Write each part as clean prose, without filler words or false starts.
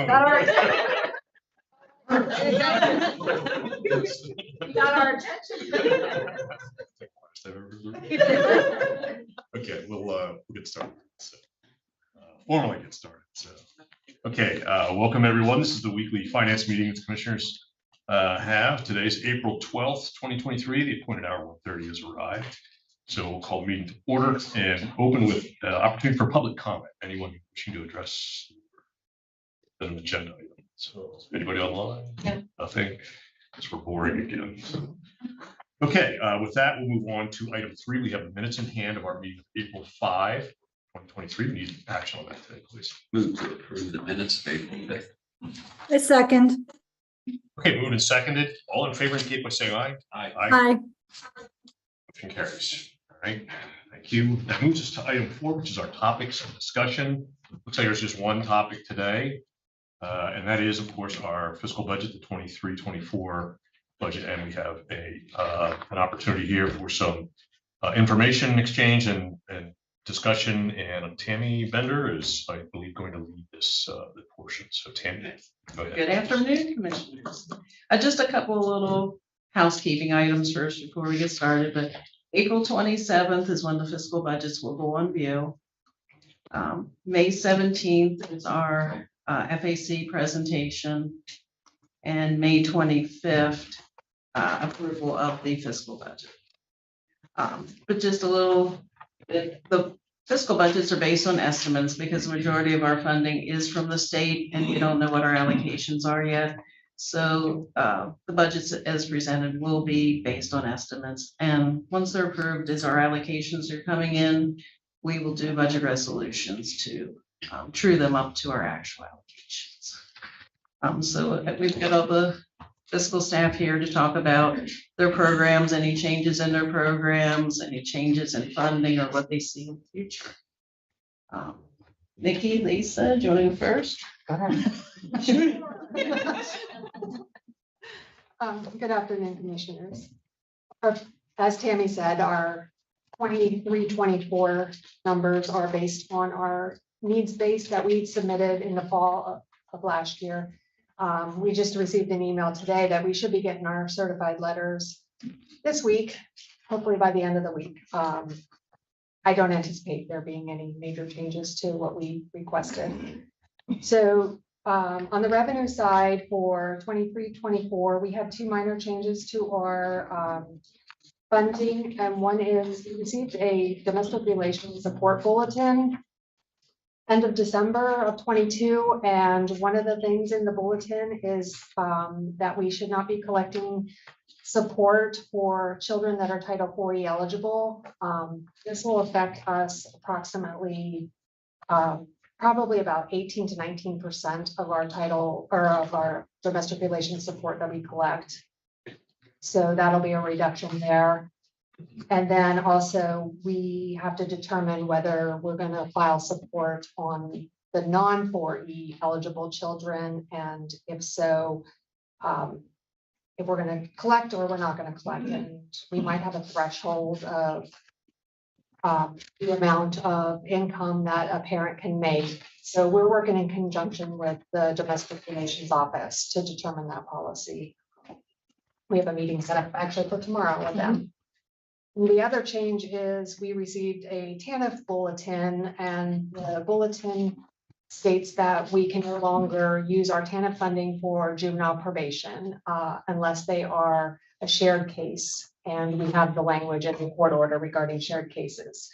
Got our attention. Okay, we'll get started. So, formally get started. So, okay, welcome everyone. This is the weekly finance meeting that the commissioners have. Today's April 12th, 2023. The appointed hour 1:30 has arrived. So we'll call the meeting to order and open with opportunity for public comment. Anyone wishing to address an agenda item. So anybody online? Yeah. Nothing. Because we're boring again. So. Okay, with that, we'll move on to item 3. We have the minutes in hand of our meeting of April 5, 2023. We need action on that today, please. Move to approve the minutes of April 5th. A second. Okay, moved and seconded. All in favor indicate by saying aye. Aye. Aye. Motion carries. All right, thank you. That moves us to item 4, which is our topics of discussion. Looks like there's just one topic today, and that is, of course, our fiscal budget, the 23-24 budget, and we have an opportunity here for some information exchange and discussion. And Tammy Bender is, I believe, going to lead this the portion. So Tammy, go ahead. Good afternoon, commissioners. Just a couple of little housekeeping items first before we get started, but April 27th is when the fiscal budgets will go on view. May 17th is our FAC presentation, and May 25th approval of the fiscal budget. But just a little, the fiscal budgets are based on estimates because the majority of our funding is from the state and we don't know what our allocations are yet. So the budgets as presented will be based on estimates. And once they're approved, as our allocations are coming in, we will do budget resolutions to true them up to our actual allocations. So we've got all the fiscal staff here to talk about their programs, any changes in their programs, any changes in funding or what they see in the future. Nikki, Lisa, do you want to go first? Go ahead. Good afternoon, commissioners. As Tammy said, our 23-24 numbers are based on our needs base that we submitted in the fall of last year. We just received an email today that we should be getting our certified letters this week, hopefully by the end of the week. I don't anticipate there being any major changes to what we requested. So on the revenue side for 23-24, we have 2 minor changes to our funding, and one is we received a domestic relations support bulletin end of December of 22, and one of the things in the bulletin is that we should not be collecting support for children that are Title IV eligible. This will affect us approximately probably about 18 to 19% of our title or of our domestic relations support that we collect. So that'll be a reduction there. And then also we have to determine whether we're going to file support on the non-4E eligible children. And if so, if we're going to collect or we're not going to collect, and we might have a threshold of the amount of income that a parent can make. So we're working in conjunction with the domestic relations office to determine that policy. We have a meeting set up actually for tomorrow with them. And the other change is we received a TANF bulletin, and the bulletin states that we can no longer use our TANF funding for juvenile probation unless they are a shared case. And we have the language in the court order regarding shared cases.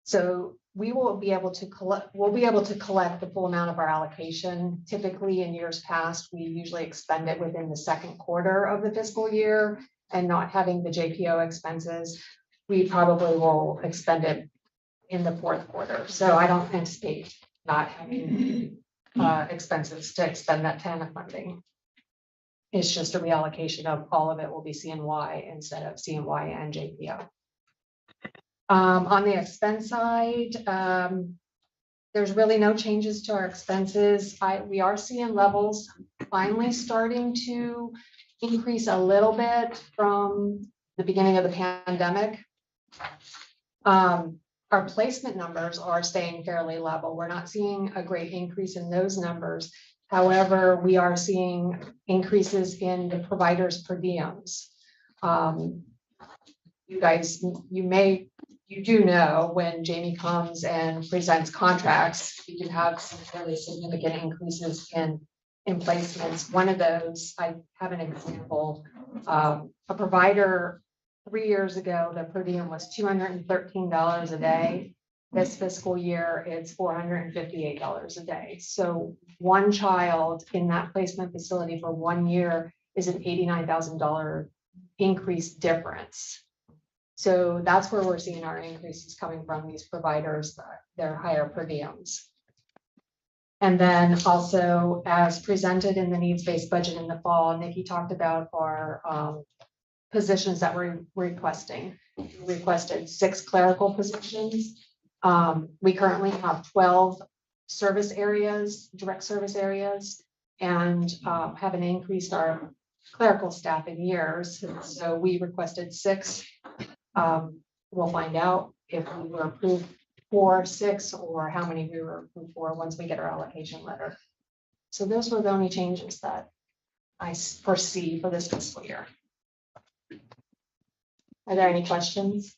So we will be able to collect, the full amount of our allocation. Typically in years past, we usually expend it within the second quarter of the fiscal year, and not having the JPO expenses, we probably will expend it in the fourth quarter. So I don't anticipate not having expenses to expend that TANF funding. It's just a reallocation of all of it will be CNY instead of CNY and JPO. On the expense side, there's really no changes to our expenses. We are seeing levels finally starting to increase a little bit from the beginning of the pandemic. Our our placement numbers are staying fairly level. We're not seeing a great increase in those numbers. However, we are seeing increases in the providers per diems. You guys, you do know when Jamie comes and presents contracts, you can have some fairly significant increases in placements. One of those, I have an example, a provider 3 years ago, the per diem was $213 a day. This fiscal year, it's $458 a day. So one child in that placement facility for 1 year is an $89,000 increase difference. So that's where we're seeing our increases coming from, these providers, their higher per diems. And then also, as presented in the needs-based budget in the fall, Nikki talked about our positions that we're requesting. We requested 6 clerical positions. We currently have 12 service areas, direct service areas, and haven't increased our clerical staff in years. So we requested 6. We'll find out if we were approved for 6 or how many we were approved for once we get our allocation letter. So those were the only changes that I foresee for this fiscal year. Are there any questions?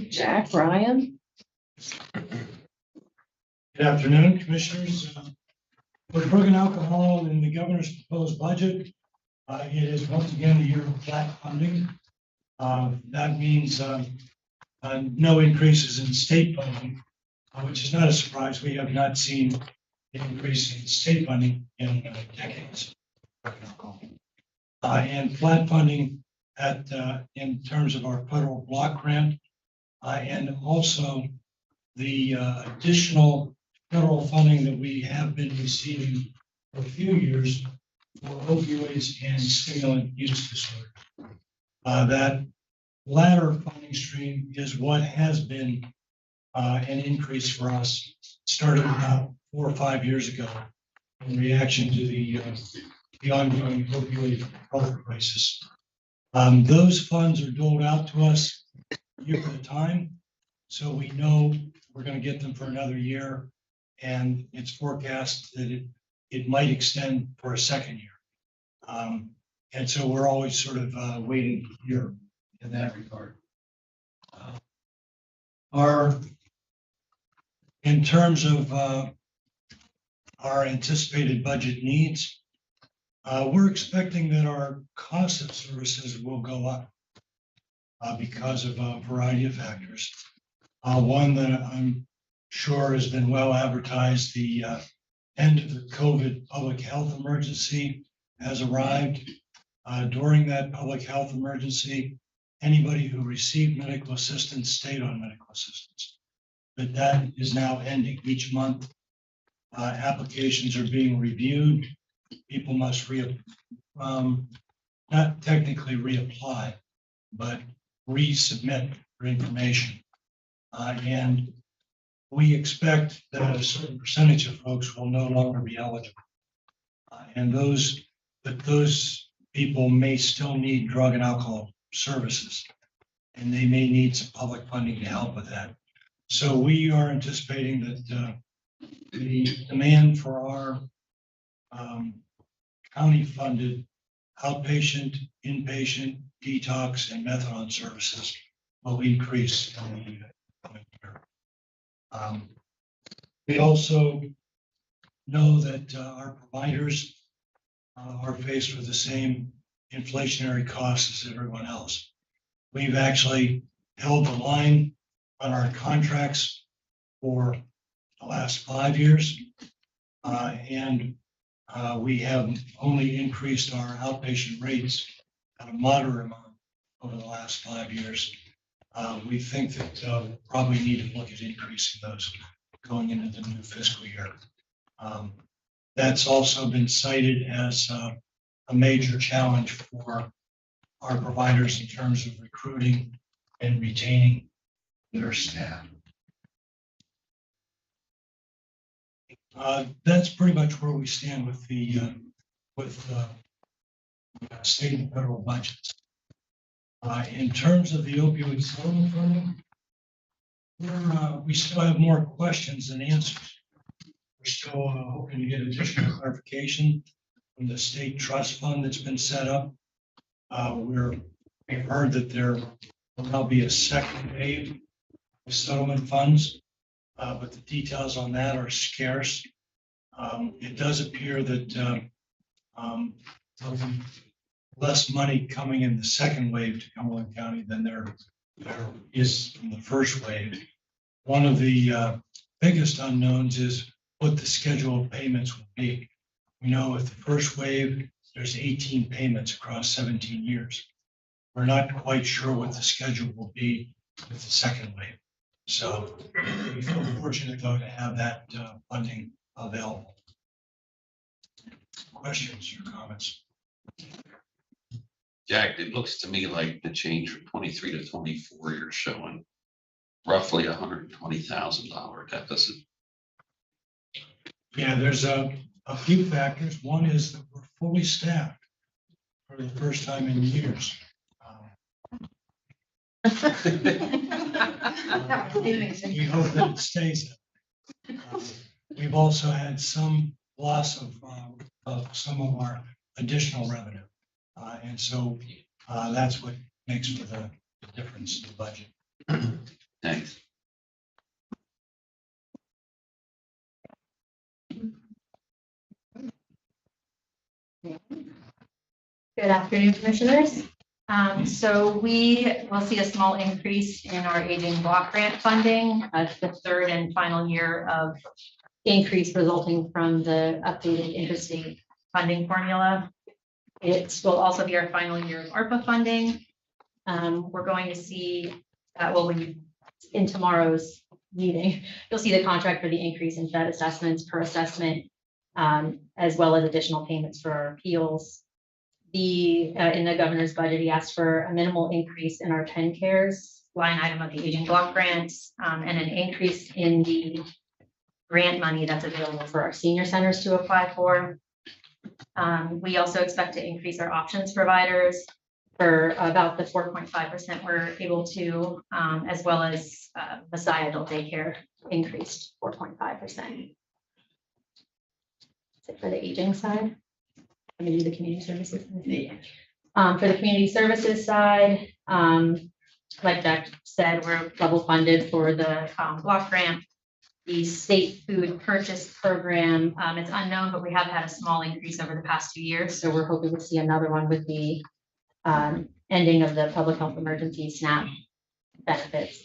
Jack, Ryan? Good afternoon, Commissioners. For drug and alcohol in the governor's proposed budget, it is once again a year of flat funding. That means no increases in state funding, which is not a surprise. We have not seen an increase in state funding in decades. And flat funding in terms of our federal block grant, and also the additional federal funding that we have been receiving for a few years for opioids and stimulant use disorder. That latter funding stream is what has been an increase for us, started about 4 or 5 years ago in reaction to the ongoing opioid health crisis. Those funds are doled out to us a year at a time, so we know we're going to get them for another year, and it's forecast that it might extend for a second year. And so we're always sort of waiting here in that regard. In terms of our anticipated budget needs, we're expecting that our cost of services will go up because of a variety of factors. One that I'm sure has been well advertised, the end of the COVID public health emergency has arrived. During that public health emergency, anybody who received medical assistance stayed on medical assistance. But that is now ending. Each month, applications are being reviewed. People must not technically reapply, but resubmit for information. And we expect that a certain percentage of folks will no longer be eligible. And those people may still need drug and alcohol services, and they may need some public funding to help with that. So we are anticipating that the demand for our county-funded outpatient, inpatient, detox, and methadone services will increase in the coming year. We also know that our providers are faced with the same inflationary costs as everyone else. We've actually held the line on our contracts for the last 5 years, and we have only increased our outpatient rates at a moderate amount over the last 5 years. We think that we'll probably need to look at increasing those going into the new fiscal year. That's also been cited as a major challenge for our providers in terms of recruiting and retaining their staff. That's pretty much where we stand with the state and federal budgets. In terms of the opioid settlement funding, we still have more questions than answers. We're still hoping to get additional clarification from the state trust fund that's been set up. We've heard that there will now be a second wave of settlement funds, but the details on that are scarce. It does appear that there'll be less money coming in the second wave to Cumberland County than there is from the first wave. One of the biggest unknowns is what the schedule of payments will be. We know with the first wave, there's 18 payments across 17 years. We're not quite sure what the schedule will be with the second wave. So we feel fortunate though to have that funding available. Questions or comments? Jack, it looks to me like the change from 23 to 24, you're showing roughly $120,000 deficit. Yeah, there's a few factors. One is that we're fully staffed for the first time in years. We hope that it stays. We've also had some loss of some of our additional revenue. And so that's what makes for the difference in the budget. Thanks. Good afternoon, commissioners. So we will see a small increase in our aging block grant funding. It's the third and final year of increase resulting from the updated interstate funding formula. It will also be our final year of ARPA funding. We're going to see, in tomorrow's meeting, you'll see the contract for the increase in Fed assessments per assessment, as well as additional payments for our appeals. In the governor's budget, he asked for a minimal increase in our 10 cares line item of the aging block grants, and an increase in the grant money that's available for our senior centers to apply for. We also expect to increase our options providers for about the 4.5% we're able to, as well as Messiah Adult Daycare increased 4.5%. For the aging side. Let me do the community services. For the community services side, like Jack said, we're level funded for the block grant. The state food purchase program, it's unknown, but we have had a small increase over the past 2 years. So we're hoping to see another one with the ending of the public health emergency SNAP benefits.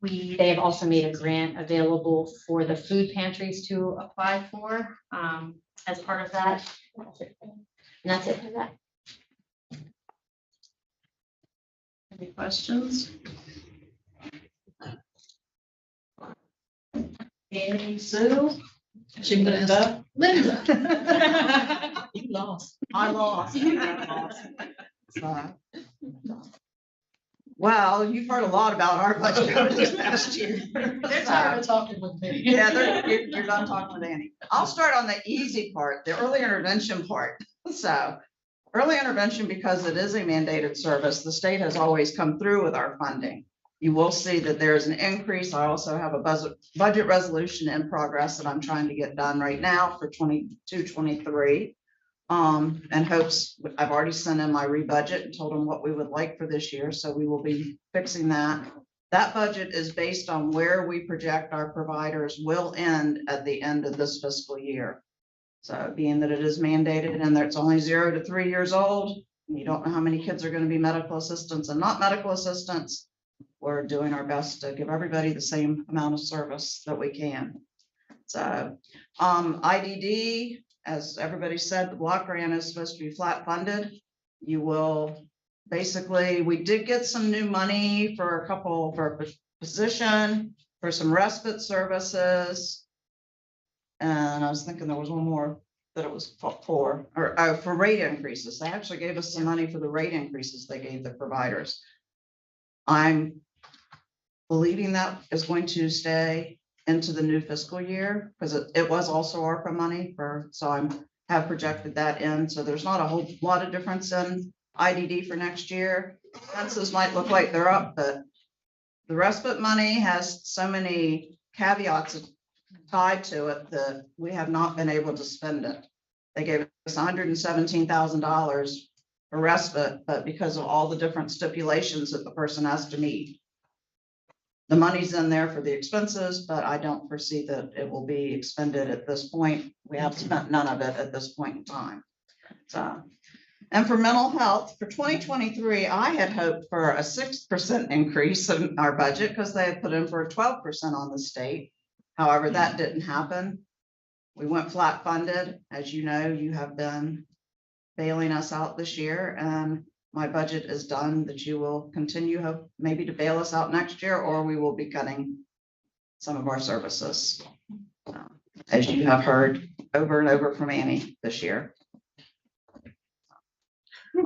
They have also made a grant available for the food pantries to apply for as part of that. And that's it for that. Any questions? Amy, Sue? She missed. Linda? You lost. I lost. Sorry. Well, you've heard a lot about our budget over this past year. They're tired of talking with me. Yeah, you're done talking with Annie. I'll start on the easy part, the early intervention part. So early intervention, because it is a mandated service, the state has always come through with our funding. You will see that there's an increase. I also have a budget resolution in progress that I'm trying to get done right now for 22-23. And hopes, I've already sent in my rebudget and told them what we would like for this year. So we will be fixing that. That budget is based on where we project our providers will end at the end of this fiscal year. So being that it is mandated and that it's only 0 to 3 years old, and you don't know how many kids are going to be medical assistants and not medical assistants, we're doing our best to give everybody the same amount of service that we can. So IDD, as everybody said, the block grant is supposed to be flat funded. You will basically, we did get some new money for a position, for some respite services. And I was thinking there was one more that it was for rate increases. They actually gave us some money for the rate increases they gave the providers. I'm believing that is going to stay into the new fiscal year because it was also ARPA money so I'm have projected that in, so there's not a whole lot of difference in IDD for next year. Expenses might look like they're up, but the respite money has so many caveats tied to it that we have not been able to spend it. They gave us $117,000 for respite, but because of all the different stipulations that the person has to meet, the money's in there for the expenses, but I don't foresee that it will be expended at this point. We have spent none of it at this point in time. So, and for mental health, for 2023, I had hoped for a 6% increase in our budget because they had put in for a 12% on the state. However, that didn't happen. We went flat funded. As you know, you have been bailing us out this year, and my budget is done that you will continue hope maybe to bail us out next year, or we will be cutting some of our services. As you have heard over and over from Annie this year.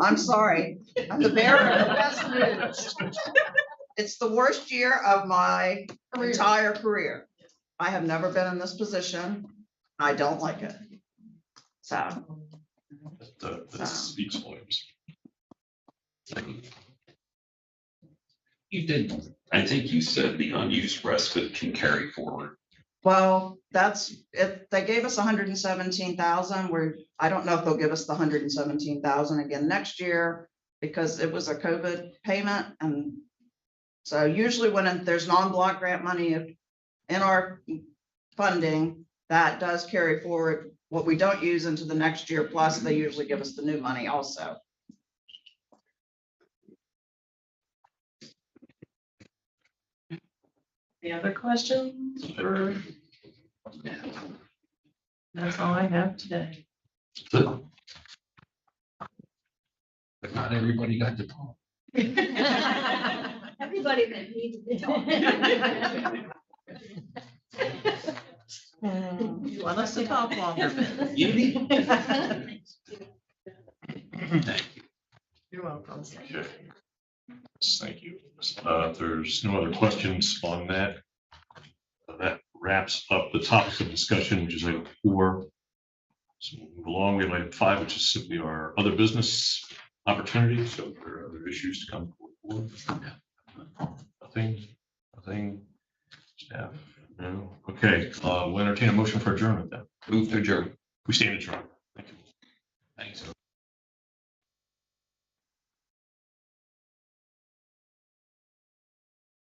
I'm sorry, I'm the bearer of the best news. It's the worst year of my entire career. I have never been in this position. I don't like it. So. That speaks volumes. You did, I think you said the unused respite can carry forward. Well, that's, if they gave us 117,000, where I don't know if they'll give us the 117,000 again next year, because it was a COVID payment. And so usually when there's non-block grant money in our funding, that does carry forward what we don't use into the next year, plus they usually give us the new money also. Any other questions? Or that's all I have today. But not everybody got to talk. Everybody that needs to. You want us to talk longer? You You're welcome. Okay. Yes, thank you. If there's no other questions on that, that wraps up the topics of discussion, which is item 4. So we'll move along. We have item 5, which is simply our other business opportunities. So if there are other issues to come forward. Nothing. Staff, no. Okay, we'll entertain a motion for adjournment then. Move to adjourn. We stand adjourned.